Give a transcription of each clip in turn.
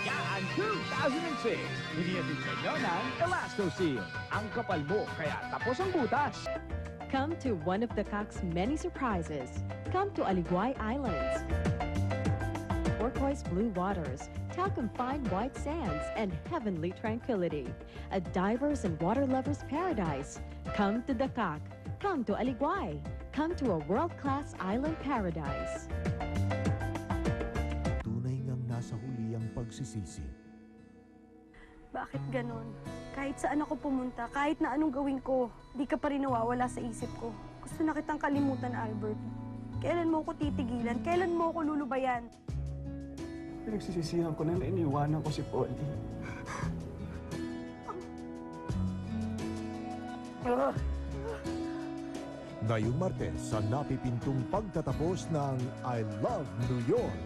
Yaan 2006. Hinihatid sa inyo ng Elastoseal. Ang kapal mo, kaya tapos ang butas. Come to one of the Cock's many surprises. Come to Aliguay Islands. Turquoise blue waters, talcum fine white sands, and heavenly tranquility. A diver's and water lover's paradise. Come to the Cock. Come to Aliguay. Come to a world-class island paradise. Tunay ngang nasa huli ang pagsisisi. Bakit ganon? Kahit saan ako pumunta, kahit na anong gawin ko, di ka pa rin nawawala sa isip ko. Gusto na kitang kalimutan, Albert. Kailan mo ako titigilan? Kailan mo ako lulubayan? Pinagsisisihan ko na iniwanan ko si Polly. Ngayong Martes sa napipintong pagtatapos ng I Love New York.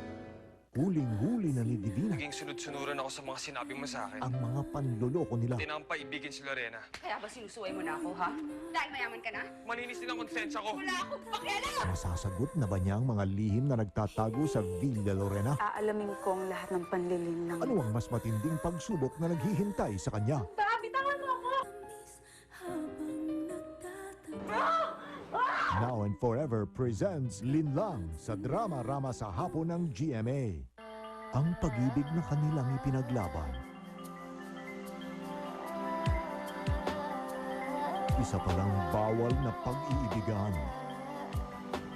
Huling-huli na ni Divina Naging sunod-sunuran ako sa mga sinabi mo sa akin. ang mga panloloko nila. Hindi na akong paibigin si Lorena. Kaya ba sinusuway mo na ako, ha? Dahil mayaman ka na? Maninis din ang konsensya ko. Wala akong pakialam! Masasagot na ba niya ang mga lihim na nagtatago sa Villa Lorena? Aalamin ko ang lahat ng panliling ng... Ano ang mas matinding pagsubok na naghihintay sa kanya? Bitawan mo ako! Now and Forever presents Linlang sa drama-rama sa hapon ng GMA. Ang pag-ibig na kanilang ipinaglaban. Isa palang bawal na pag-iibigan.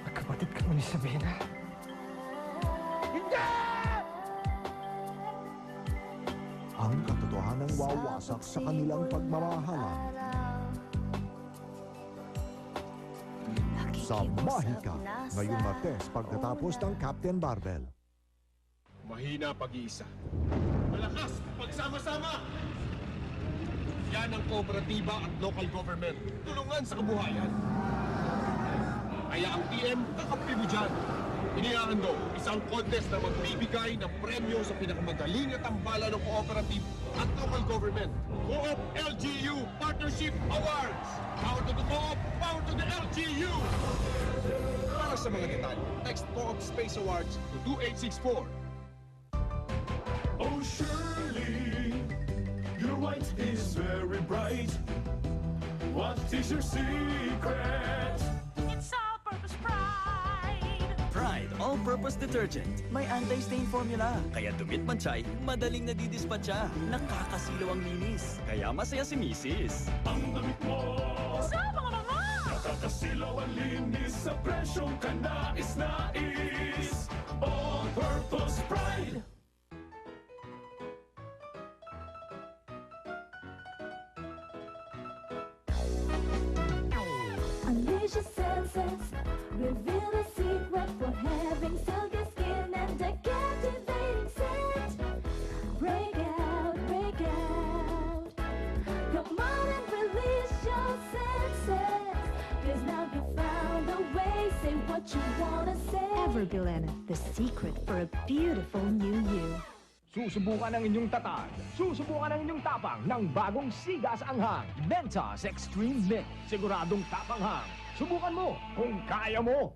Magkapatid ka mo ni Sabina. Ang katotohanang wawasak sa kanilang pagmamahalan. Sa Mahika, ngayong Martes pagkatapos ng Captain Barbell. Mahina pag-iisa. Malakas pagsama-sama! Yan ang kooperatiba at local government. Tulungan sa kabuhayan. Kaya ang PM, kakampi mo dyan. Inihahandog isang contest na magbibigay ng premyo sa pinakamagaling na tambalan ng cooperative at local government. Co-op LGU Partnership Awards! Power to the Co-op, power to the LGU! Para sa mga detalye, text Co-op Space Awards to 2864. Oh, Shirley, your white is very bright. What is your secret? It's all-purpose pride! Pride All-Purpose Detergent. May anti-stain formula. Kaya dumit man chay, madaling nadidispatcha. Nakakasilaw ang linis. Kaya masaya si Mrs. Ang damit mo, Sa mga mga! nakakasilaw ang linis sa presyong kanais-nais. All-purpose pride. Unleash your senses, reveal the secret for having silky skin and a captivating scent. Break out, break out. Come on and release your senses. 'Cause now you found a way, say what you wanna say. Everbilena, the secret for a beautiful new you. Susubukan ang inyong tatag. Susubukan ang inyong tapang ng bagong siga sa anghang. Mentos Extreme Mint. Siguradong tapanghang. Subukan mo kung kaya mo.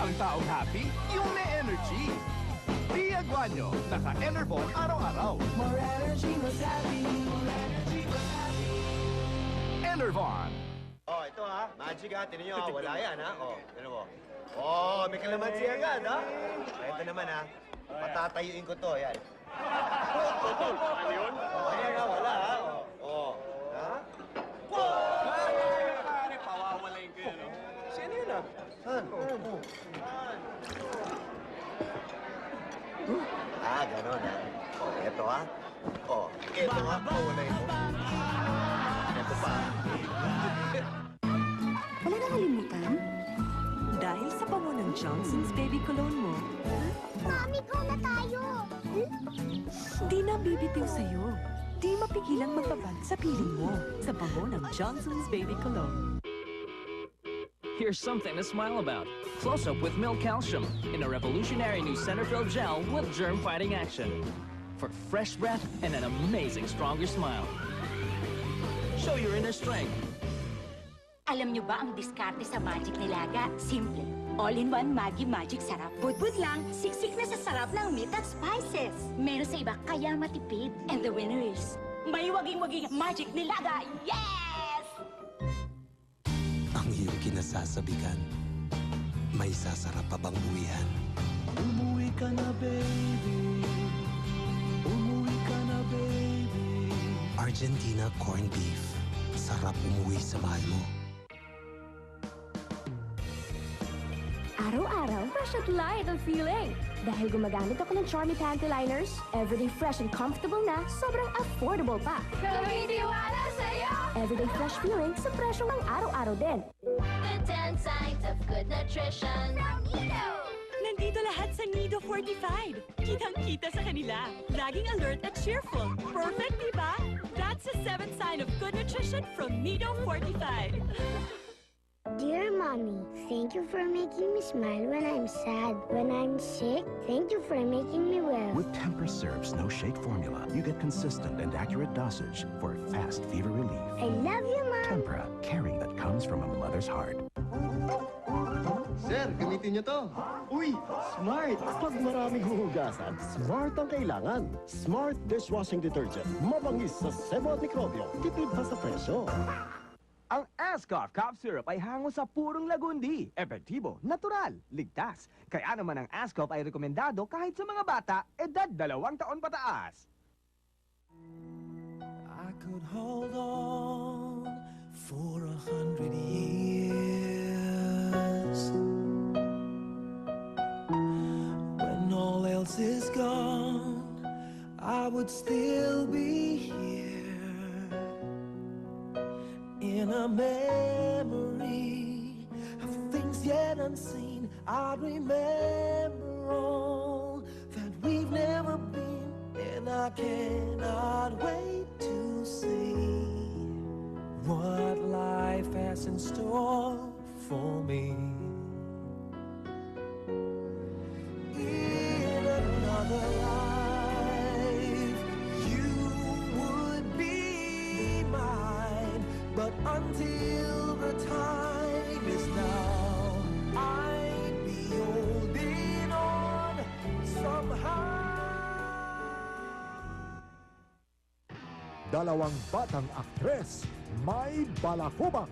Ang taong happy, yung may energy. Diagwanyo, naka-Enervon araw-araw. More energy, mas happy. More energy, mas happy. Enervon. Oh, ito ha. Magic ha. Tinan nyo ha. Wala yan ha. Oh, tinan mo. Oh, may kalamansi agad ha. Ito naman ha. Patatayuin ko to. Yan. Ano yun? Oh, ayan ha. Wala ha. Oh. Ha? Pawawalayin ko yan, no? Sino yun ha? Saan? Ah, gano'n ha. Oh, ito ha. Oh, ito ha. Pawalayin mo. Ito pa. Wala na kalimutan? Dahil sa bango ng Johnson's Baby Cologne mo, Mami, go na tayo. di na bibitiw sa'yo. Di mapigilang magbabag sa piling mo sa bango ng Johnson's Baby Cologne. Here's something to smile about. Close up with Milk Calcium in a revolutionary new center-filled gel with germ-fighting action. For fresh breath and an amazing stronger smile. Show your inner strength. Alam nyo ba ang diskarte sa Magic Nilaga? Simple. All-in-one Maggi Magic Sarap. Budbud lang, siksik na sa sarap ng meat at spices. Meron sa iba, kaya matipid. And the winner is may waging-waging magic nilaga. Yes! Ang iyong kinasasabikan, may sasarap pa bang buwihan? Umuwi ka na, baby. Umuwi ka na, baby. Argentina corned beef. Sarap umuwi sa mahal mo. Araw-araw, fresh at light ang feeling. Dahil gumagamit ako ng Charmy Panty Liners, everyday fresh and comfortable na, sobrang affordable pa. Kumitiwala sa'yo! Everyday fresh feeling sa presyo ng araw-araw din. The 10 signs of good nutrition from Nido! Nandito lahat sa Nido Fortified. Kitang-kita sa kanila. Laging alert at cheerful. Perfect, di ba? That's the 7th sign of good nutrition from Nido Fortified. Dear Mommy, thank you for making me smile when I'm sad. When I'm sick, thank you for making me well. With Tempra Syrup's no shake formula, you get consistent and accurate dosage for fast fever relief. I love you, Mom. Tempra, caring that comes from a mother's heart. Sir, gamitin niyo to. Uy, smart! Pag maraming huhugasan, smart ang kailangan. Smart dishwashing detergent. Mabangis sa sebo at mikrobyo. Tipid pa sa presyo. Ang Ascoff Cough Syrup ay hango sa purong lagundi. Epektibo, natural, ligtas. Kaya naman ang Ascoff ay rekomendado kahit sa mga bata, edad 2 taon pataas. I could hold on for 100 years. When all else is gone, I would still be here. In a memory of things yet unseen, I'd remember all that we've never been, and I cannot wait to see what life has in store for me. In another life, you would be mine, but until the time is now, I'd be holding on somehow. Dalawang batang aktres, may balakubak.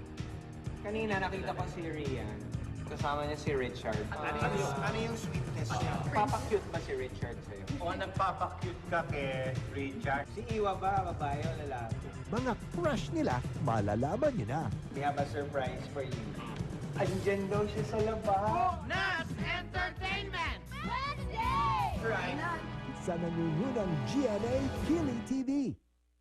Kanina nakita ko si Rian. Kasama niya si Richard. Ano yung sweetness niya? Papakute ba si Richard sa'yo? O nagpapakute ka kay Richard? Si Iwa ba, babae o lalaki? Mga crush nila, malalaman niyo na. We have a surprise for you. Andyan daw siya sa labas. Nas Entertainment! Wednesday! Right. Sa nanununang GMA Kili TV.